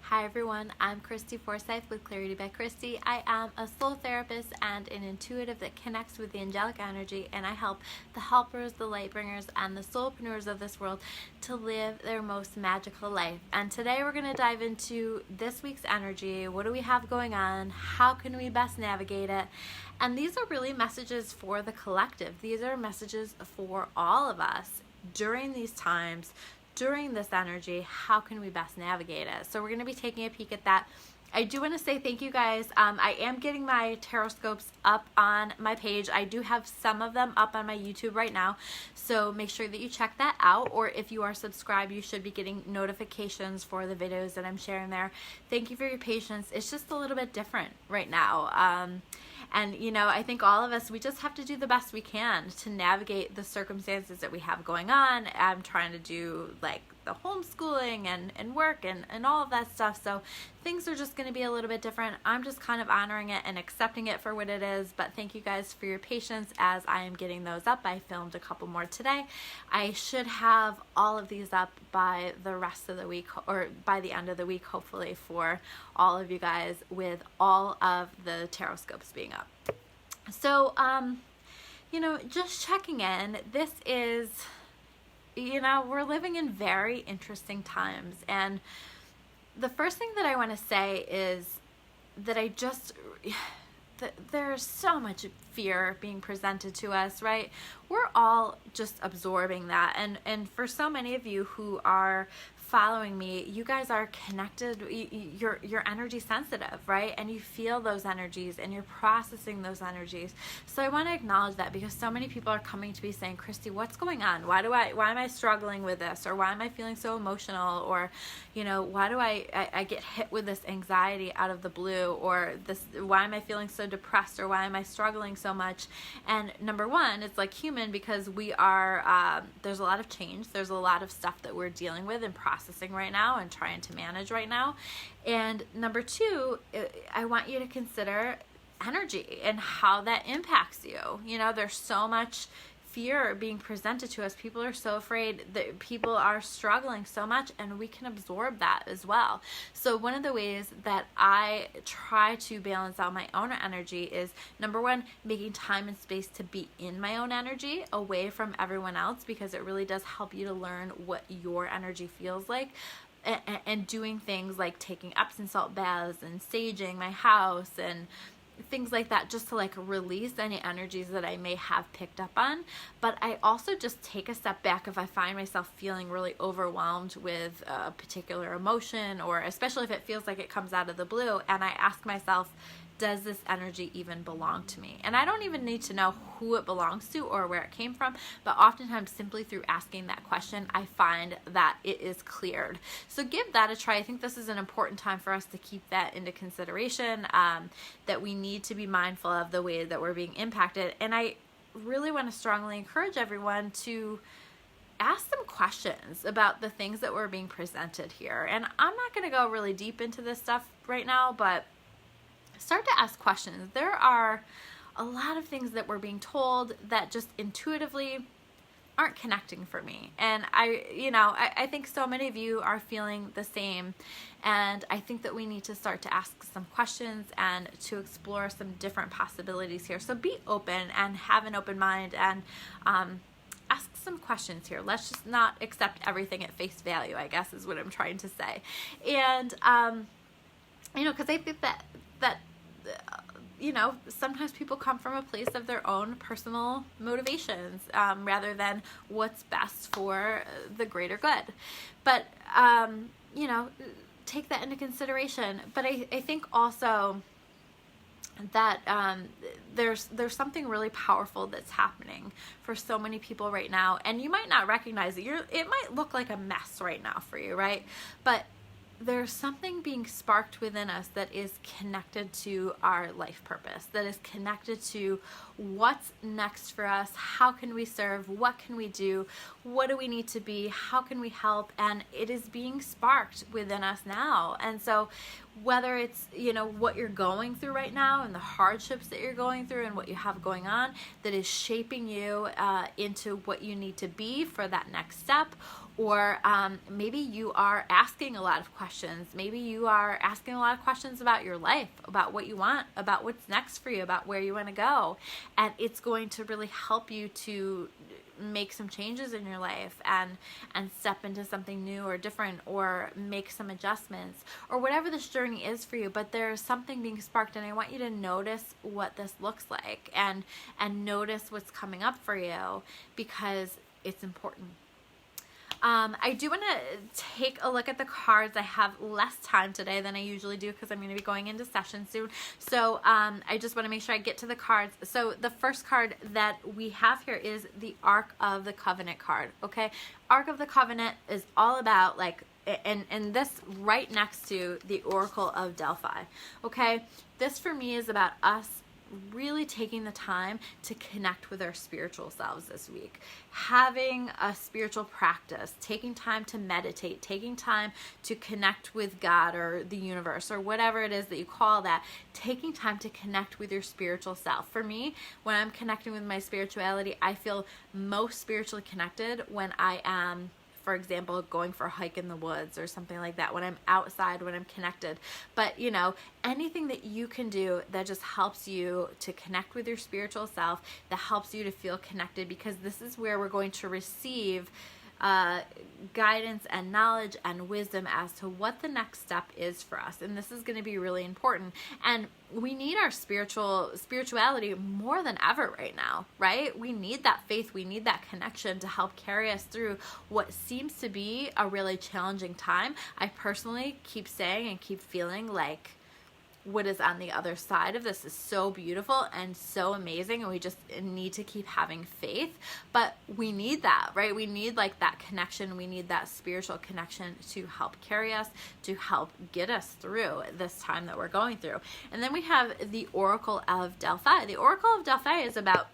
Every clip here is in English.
Hi everyone, I'm Christy Forsyth with Clarity by Christy. I am a soul therapist and an intuitive that connects with the angelic energy, and I help the helpers, the light bringers, and the soulpreneurs of this world to live their most magical life. And today we're going to dive into this week's energy. What do we have going on? How can we best navigate it? And these are really messages for the collective. These are messages for all of us during these times. During this energy, how can we best navigate it? So we're going to be taking a peek at that. I do want to say thank you guys. I am getting my tarot scopes up on my page. I do have some of them up on my YouTube right now, so make sure that you check that out, or if you are subscribed, you should be getting notifications for the videos that I'm sharing there. Thank you for your patience. It's just a little bit different right now. And you know, I think all of us, we just have to do the best we can to navigate the circumstances that we have going on. I'm trying to do like the homeschooling and work and all of that stuff, so things are just going to be a little bit different. I'm just kind of honoring it and accepting it for what it is, but thank you guys for your patience as I am getting those up. I filmed a couple more today. I should have all of these up by the rest of the week, or by the end of the week, hopefully, for all of you guys, with all of the tarot scopes being up. So you know, just checking in, this is, you know, we're living in very interesting times, and the first thing that I want to say is that there's so much fear being presented to us, right? We're all just absorbing that, and for so many of you who are following me, you guys are connected, you're energy sensitive, right? And you feel those energies and you're processing those energies. So I want to acknowledge that, because so many people are coming to me saying, Christy, what's going on? Why am I struggling with this? Or why am I feeling so emotional? Or, you know, why do I get hit with this anxiety out of the blue? Or this, why am I feeling so depressed? Or why am I struggling so much? And number one, it's like human, because we are, there's a lot of change. There's a lot of stuff that we're dealing with and processing right now and trying to manage right now. And number two, I want you to consider energy and how that impacts you. You know, there's so much fear being presented to us. People are so afraid, that people are struggling so much, and we can absorb that as well. So one of the ways that I try to balance out my own energy is, number one, making time and space to be in my own energy away from everyone else, because it really does help you to learn what your energy feels like. And doing things like taking Epsom salt baths and saging my house and things like that, just to like release any energies that I may have picked up on. But I also just take a step back if I find myself feeling really overwhelmed with a particular emotion, or especially if it feels like it comes out of the blue, and I ask myself, does this energy even belong to me? And I don't even need to know who it belongs to or where it came from, but oftentimes simply through asking that question, I find that it is cleared. So give that a try. I think this is an important time for us to keep that into consideration, that we need to be mindful of the way that we're being impacted. And I really want to strongly encourage everyone to ask some questions about the things that we're being presented here. And I'm not going to go really deep into this stuff right now, but start to ask questions. There are a lot of things that we're being told that just intuitively aren't connecting for me. And I think so many of you are feeling the same. And I think that we need to start to ask some questions and to explore some different possibilities here. So be open and have an open mind, and ask some questions here. Let's just not accept everything at face value, I guess is what I'm trying to say. And, you know, because I think that you know, sometimes people come from a place of their own personal motivations, rather than what's best for the greater good. But, you know, take that into consideration. But I think also that there's something really powerful that's happening for so many people right now, and you might not recognize it. It might look like a mess right now for you, right? But there's something being sparked within us that is connected to our life purpose, that is connected to what's next for us. How can we serve? What can we do? What do we need to be? How can we help? And it is being sparked within us now. And so whether it's, you know, what you're going through right now and the hardships that you're going through and what you have going on that is shaping you into what you need to be for that next step, Or maybe you are asking a lot of questions. Maybe you are asking a lot of questions about your life, about what you want, about what's next for you, about where you want to go. And it's going to really help you to make some changes in your life and step into something new or different, or make some adjustments, or whatever this journey is for you. But there's something being sparked, and I want you to notice what this looks like, and notice what's coming up for you, because it's important. I do want to take a look at the cards. I have less time today than I usually do because I'm going to be going into session soon. So I just want to make sure I get to the cards. So the first card that we have here is the Ark of the Covenant card. Okay, Ark of the Covenant is all about like, and this right next to the Oracle of Delphi. Okay, this for me is about us really taking the time to connect with our spiritual selves this week, having a spiritual practice, taking time to meditate, taking time to connect with God or the universe or whatever it is that you call that, taking time to connect with your spiritual self. For me, when I'm connecting with my spirituality, I feel most spiritually connected when I am, for example, going for a hike in the woods or something like that, when I'm outside, when I'm connected. But, you know, anything that you can do that just helps you to connect with your spiritual self, that helps you to feel connected, because this is where we're going to receive guidance and knowledge and wisdom as to what the next step is for us. And this is going to be really important. And we need our spirituality more than ever right now, right? We need that faith. We need that connection to help carry us through what seems to be a really challenging time. I personally keep saying and keep feeling like what is on the other side of this is so beautiful and so amazing, and we just need to keep having faith. But we need that, right? We need like that connection. We need that spiritual connection to help carry us, to help get us through this time that we're going through. And then we have the Oracle of Delphi. The Oracle of Delphi is about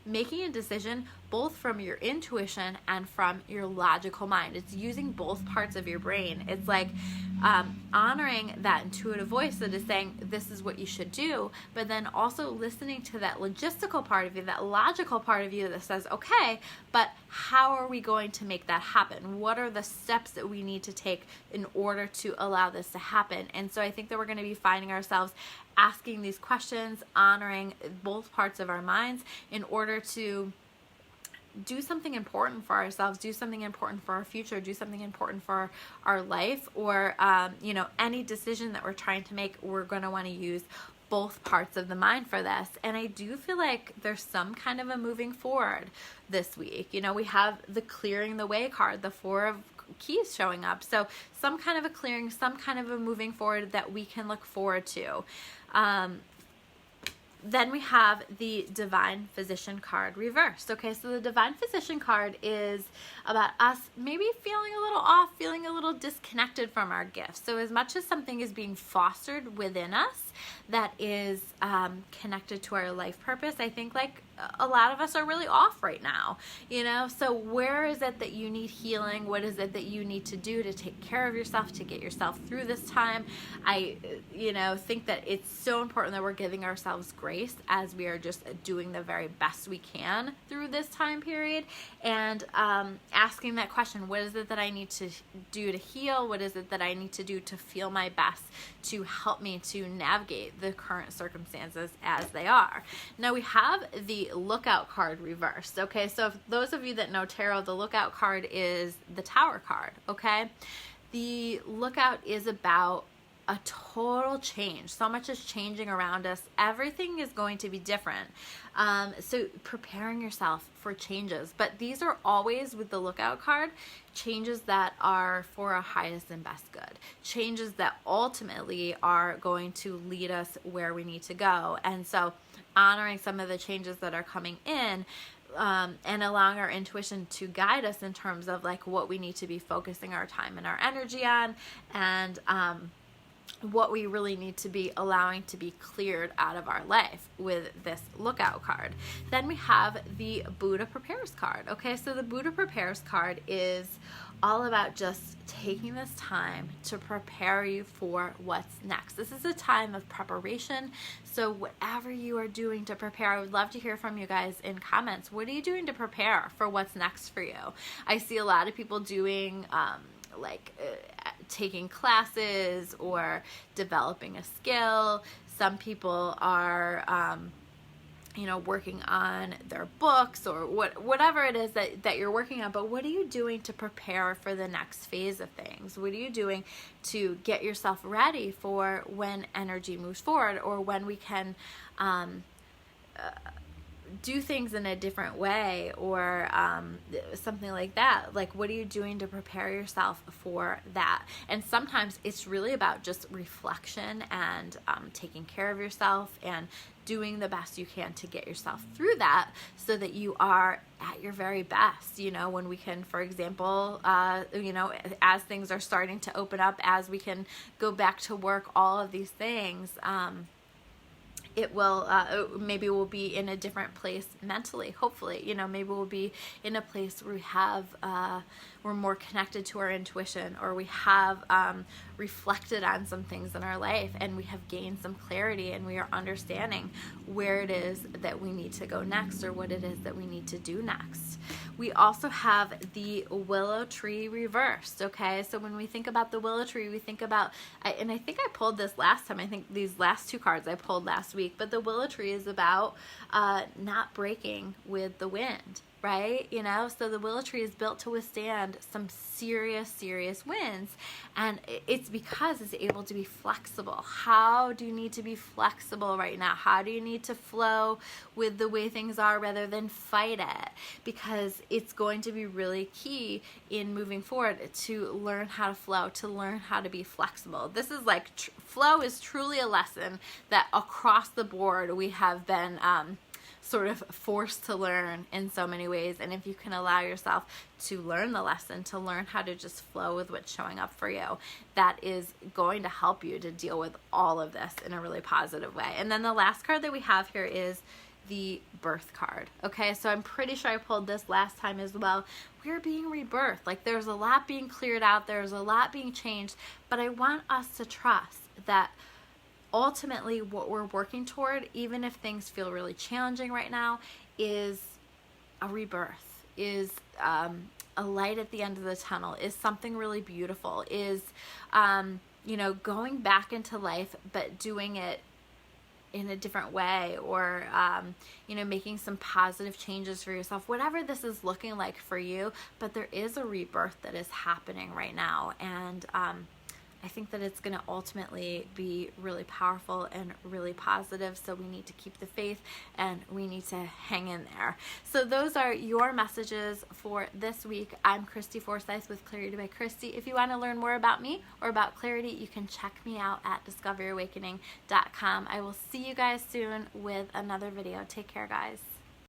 making a decision both from your intuition and from your logical mind. It's using both parts of your brain. It's like honoring that intuitive voice that is saying this is what you should do, but then also listening to that logistical part of you, that logical part of you that says, okay, but how are we going to make that happen? What are the steps that we need to take in order to allow this to happen? And so I think that we're going to be finding ourselves asking these questions, honoring both parts of our minds in order to do something important for ourselves, do something important for our future, do something important for our life, or you know, any decision that we're trying to make, we're going to want to use both parts of the mind for this. And I do feel like there's some kind of a moving forward this week. You know, we have the clearing the way card, the Four of Keys showing up. So some kind of a clearing, some kind of a moving forward that we can look forward to. Then we have the Divine Physician card reversed. Okay, so the Divine Physician card is about us maybe feeling a little off, feeling a little disconnected from our gifts. So as much as something is being fostered within us that is connected to our life purpose, I think like a lot of us are really off right now, you know? So where is it that you need healing? What is it that you need to do to take care of yourself, to get yourself through this time? I, you know, think that it's so important that we're giving ourselves grace as we are just doing the very best we can through this time period, and asking that question, what is it that I need to do to heal? What is it that I need to do to feel my best, to help me to navigate the current circumstances as they are? Now we have the Lookout card reversed. Okay, so if those of you that know tarot, the Lookout card is the Tower card. Okay, the Lookout is about a total change. So much is changing around us. Everything is going to be different. So preparing yourself for changes. But these are always, with the Lookout card, changes that are for our highest and best good. Changes that ultimately are going to lead us where we need to go. And so honoring some of the changes that are coming in, and allowing our intuition to guide us in terms of like what we need to be focusing our time and our energy on, and what we really need to be allowing to be cleared out of our life with this lookout card. Then we have the Buddha Prepares card. Okay, so the Buddha Prepares card is all about just taking this time to prepare you for what's next. This is a time of preparation. So whatever you are doing to prepare, I would love to hear from you guys in comments. What are you doing to prepare for what's next for you? I see a lot of people doing taking classes or developing a skill. Some people are working on their books or whatever it is that you're working on. But what are you doing to prepare for the next phase of things? What are you doing to get yourself ready for when energy moves forward, or when we can do things in a different way, or something like that? Like, what are you doing to prepare yourself for that? And sometimes it's really about just reflection and taking care of yourself and doing the best you can to get yourself through that, so that you are at your very best. When we can, for example, as things are starting to open up, as we can go back to work, all of these things, it will, maybe we'll be in a different place mentally, hopefully. Maybe we'll be in a place where we have, we're more connected to our intuition, or we have reflected on some things in our life, and we have gained some clarity, and we are understanding where it is that we need to go next, or what it is that we need to do next. We also have the willow tree reversed. Okay, so when we think about the willow tree, we think about, and I think I pulled this last time, I think these last two cards I pulled last week, but the willow tree is about not breaking with the wind, right? So the willow tree is built to withstand some serious winds, and it's because it's able to be flexible. How do you need to be flexible right now? How do you need to flow with the way things are rather than fight it? Because it's going to be really key in moving forward to learn how to flow, to learn how to be flexible. This is like, flow is truly a lesson that across the board we have been sort of forced to learn in so many ways. And if you can allow yourself to learn the lesson, to learn how to just flow with what's showing up for you, that is going to help you to deal with all of this in a really positive way. And then the last card that we have here is the birth card. Okay, so I'm pretty sure I pulled this last time as well. We're being rebirthed. Like, there's a lot being cleared out, there's a lot being changed, but I want us to trust that ultimately what we're working toward, even if things feel really challenging right now, is a rebirth, is a light at the end of the tunnel, is something really beautiful, is going back into life, but doing it in a different way, or making some positive changes for yourself, whatever this is looking like for you. But there is a rebirth that is happening right now, and I think that it's going to ultimately be really powerful and really positive. So we need to keep the faith, and we need to hang in there. So those are your messages for this week. I'm Christy Forsyth with Clarity by Christy. If you want to learn more about me or about clarity, you can check me out at discoveryawakening.com. I will see you guys soon with another video. Take care, guys.